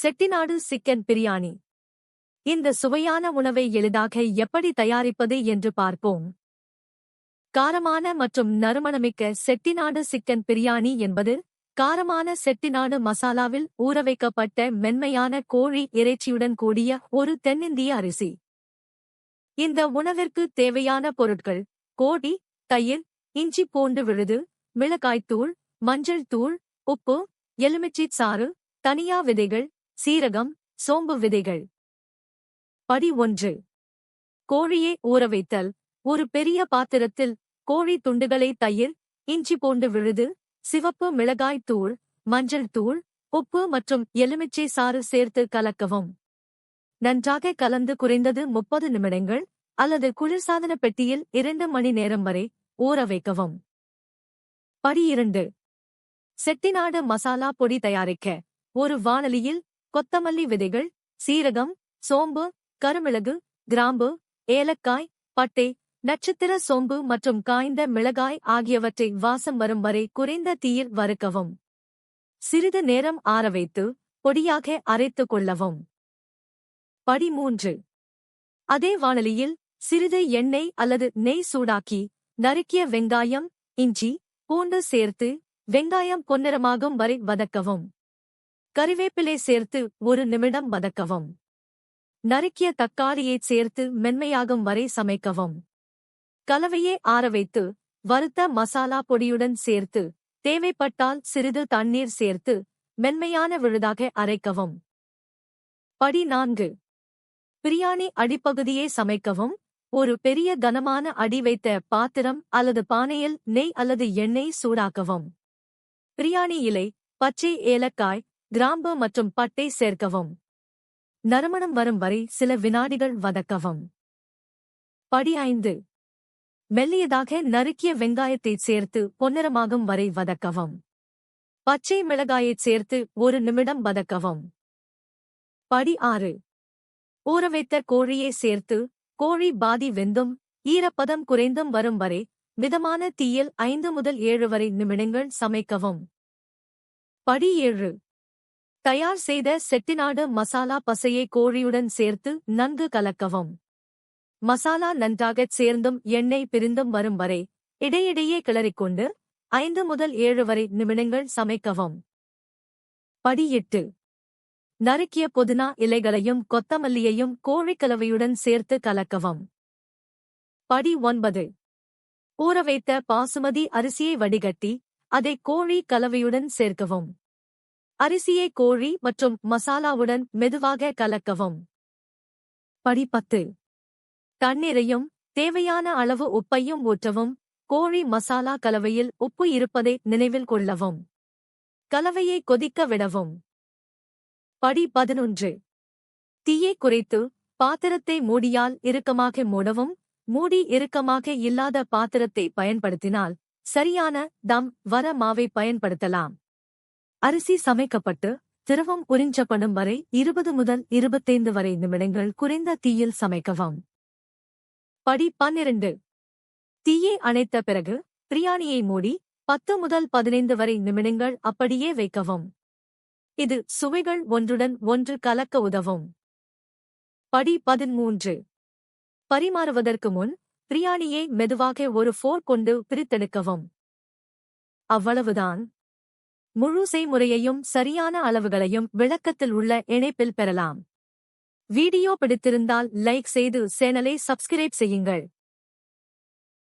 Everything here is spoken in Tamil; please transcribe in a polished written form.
செட்டிநாடு சிக்கன் பிரியாணி. இந்த சுவையான உணவை எளிதாக எப்படி தயாரிப்பது என்று பார்ப்போம். காரமான மற்றும் நறுமணமிக்க செட்டிநாடு சிக்கன் பிரியாணி என்பது காரமான செட்டிநாடு மசாலாவில் ஊறவைக்கப்பட்ட மென்மையான கோழி இறைச்சியுடன் கூடிய ஒரு தென்னிந்திய அரிசி. இந்த உணவிற்கு தேவையான பொருட்கள்: கோழி, தயிர், இஞ்சி பூண்டு விழுது, மிளகாய்த்தூள், மஞ்சள் தூள், உப்பு, எலுமிச்சைச் சாறு, தனியா விதைகள், சீரகம், சோம்பு விதைகள். படி 1. கோழியை ஊறவைத்தல். ஒரு பெரிய பாத்திரத்தில் கோழி துண்டுகளை தயிர், இஞ்சி பூண்டு விழுது, சிவப்பு மிளகாய் தூள், மஞ்சள் தூள், உப்பு மற்றும் எலுமிச்சை சாறு சேர்த்து கலக்கவும். நன்றாக கலந்து குறைந்தது 30 நிமிடங்கள் அல்லது குளிர்சாதன பெட்டியில் 2 மணி நேரம் வரை ஊற வைக்கவும். படி 2. செட்டிநாடு மசாலா பொடி தயாரிக்க. ஒரு வாணலியில் கொத்தமல்லி விதைகள், சீரகம், சோம்பு, கருமிளகு, கிராம்பு, ஏலக்காய், பட்டை, நட்சத்திர சோம்பு மற்றும் காய்ந்த மிளகாய் ஆகியவற்றை வாசம் வரும் வரை குறைந்த தீயில் வறுக்கவும். சிறிது நேரம் ஆறவைத்து பொடியாக அரைத்துக் கொள்ளவும். படி 3. அதே வாணலியில் சிறிது எண்ணெய் அல்லது நெய் சூடாக்கி நறுக்கிய வெங்காயம், இஞ்சி, பூண்டு சேர்த்து வெங்காயம் பொன்னிறமாகும் வரை வதக்கவும். கறிவேப்பிலை சேர்த்து 1 நிமிடம் வதக்கவும். நறுக்கிய தக்காளியைச் சேர்த்து மென்மையாகும் வரை சமைக்கவும். கலவையை ஆறவைத்து வறுத்த மசாலா பொடியுடன் சேர்த்து தேவைப்பட்டால் சிறிது தண்ணீர் சேர்த்து மென்மையான விழுதாக அரைக்கவும். படி 4. பிரியாணி அடிப்பகுதியை சமைக்கவும். ஒரு பெரிய கனமான அடி வைத்த பாத்திரம் அல்லது பானையில் நெய் அல்லது எண்ணெய் சூடாக்கவும். பிரியாணி இலை, பச்சை ஏலக்காய், கிராம்பு மற்றும் பட்டை சேர்க்கவும். நறுமணம் வரும் வரை சில வினாடிகள் வதக்கவும். படி 5. மெல்லியதாக நறுக்கிய வெங்காயத்தைச் சேர்த்து பொன்னிறமாகும் வரை வதக்கவும். பச்சை மிளகாயைச் சேர்த்து 1 நிமிடம் வதக்கவும். படி 6. ஊறவைத்த கோழியை சேர்த்து கோழி பாதி வெந்தும் ஈரப்பதம் குறைந்தும் வரும் வரை மிதமான தீயில் 5 முதல் 7 வரை நிமிடங்கள் சமைக்கவும். படி 7. தயார் செய்த செட்டிநாடு மசாலா பசையை கோழியுடன் சேர்த்து நன்கு கலக்கவும். மசாலா நன்றாகச் சேர்ந்தும் எண்ணெய் பிரிந்தும் வரும் வரை இடையிடையே கிளறிக்கொண்டு 5 முதல் 7 வரை நிமிடங்கள் சமைக்கவும். படி 8. நறுக்கிய புதினா இலைகளையும் கொத்தமல்லியையும் கோழிக்கலவையுடன் சேர்த்து கலக்கவும். படி 9. ஊறவைத்த பாசுமதி அரிசியை வடிகட்டி அதை கோழி கலவையுடன் சேர்க்கவும். அரிசியை கோழி மற்றும் மசாலாவுடன் மெதுவாக கலக்கவும். படி 10. தண்ணீரையும் தேவையான அளவு உப்பையும் ஊற்றவும். கோழி மசாலா கலவையில் உப்பு இருப்பதை நினைவில் கொள்ளவும். கலவையை கொதிக்க விடவும். படி 11. தீயை குறைத்து பாத்திரத்தை மூடியால் இறுக்கமாக மூடவும். மூடி இறுக்கமாக இல்லாத பாத்திரத்தை பயன்படுத்தினால் சரியான தம் வர மாவை பயன்படுத்தலாம். அரிசி சமைக்கப்பட்டு திரவம் உறிஞ்சப்படும் வரை 20 முதல் 25 வரை நிமிடங்கள் குறைந்த தீயில் சமைக்கவும். படி 12. தீயை அணைத்த பிறகு பிரியாணியை மூடி 10 முதல் 15 வரை நிமிடங்கள் அப்படியே வைக்கவும். இது சுவைகள் ஒன்றுடன் ஒன்று கலக்க உதவும். படி 13. பரிமாறுவதற்கு முன் பிரியாணியை மெதுவாக ஒரு ஃபோர்க் கொண்டு பிரித்தெடுக்கவும். அவ்வளவுதான். முழு செய்முறையையும் சரியான அளவுகளையும் விளக்கத்தில் உள்ள இணைப்பில் பெறலாம். வீடியோ பிடித்திருந்தால் லைக் செய்து சேனலை சப்ஸ்கிரைப் செய்யுங்கள்.